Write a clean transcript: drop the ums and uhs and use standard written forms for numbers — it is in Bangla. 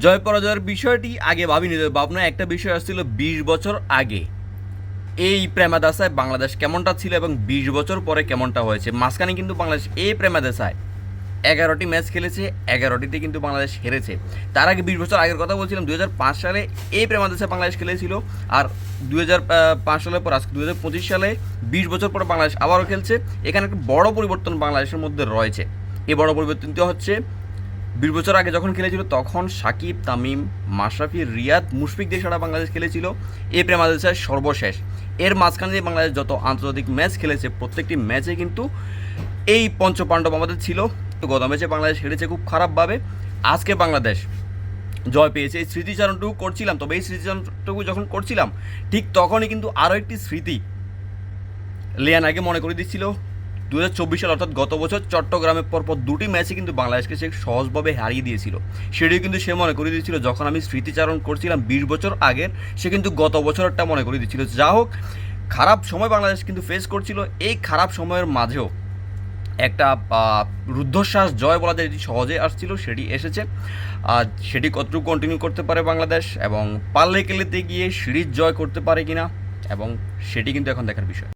জয় পরাজয়ের বিষয়টি আগে ভাবিনি, ভাবনা একটা বিষয় আসছিল 20 বছর আগে এই প্রেমাদাসায় বাংলাদেশ কেমনটা ছিল এবং 20 বছর পরে কেমনটা হয়েছে। মাঝখানে কিন্তু বাংলাদেশ এই প্রেমাদাসায় 11টি ম্যাচ খেলেছে, 11টিতে কিন্তু বাংলাদেশ হেরেছে। তার আগে 20 বছর আগের কথা বলছিলাম, 2005 সালে এই প্রেমাদাসায় বাংলাদেশ খেলেছিল। আর 2005 সালের পর আজকে 2025 সালে 20 বছর পর বাংলাদেশ আবারও খেলছে। এখানে একটা বড় পরিবর্তন বাংলাদেশের মধ্যে রয়েছে। এই বড় পরিবর্তনটি হচ্ছে 20 বছর আগে যখন খেলেছিল তখন সাকিব, তামিম, মাশরাফি, রিয়াদ, মুশফিক দিয়ে সারা বাংলাদেশ খেলেছিল এই প্রেমাদেশের সর্বশেষ। এর মাঝখানে দিয়ে বাংলাদেশ যত আন্তর্জাতিক ম্যাচ খেলেছে প্রত্যেকটি ম্যাচে কিন্তু এই পঞ্চপাণ্ডব আমাদের ছিল। তো গত ম্যাচে বাংলাদেশ হেরেছে খুব খারাপভাবে। আজকে বাংলাদেশ জয় পেয়েছে। এই স্মৃতিচারণটুকু করছিলাম, তবে এই স্মৃতিচারণটুকু যখন করছিলাম ঠিক তখনই কিন্তু আরও একটি স্মৃতি লিয়ান আগে মনে করে দিচ্ছিল। 2024 সাল অর্থাৎ গত বছর চট্টগ্রামে পরপর দুটি ম্যাচে কিন্তু বাংলাদেশকে সে সহজভাবে হারিয়ে দিয়েছিল। সেটিও কিন্তু সে মনে করে দিয়েছিল যখন আমি স্মৃতিচারণ করছিলাম 20 বছর আগের। সে কিন্তু গত বছরটা মনে করে দিচ্ছিল। যা হোক, খারাপ সময় বাংলাদেশ কিন্তু ফেস করছিল। এই খারাপ সময়ের মাঝেও একটা রুদ্ধশ্বাস জয় বলা যায়, যেটি সহজে আসছিল সেটি এসেছে। আর সেটি কতটুকু কন্টিনিউ করতে পারে বাংলাদেশ এবং পাল্লে কেলেতে গিয়ে সিরিজ জয় করতে পারে কিনা, এবং সেটি কিন্তু এখন দেখার বিষয়।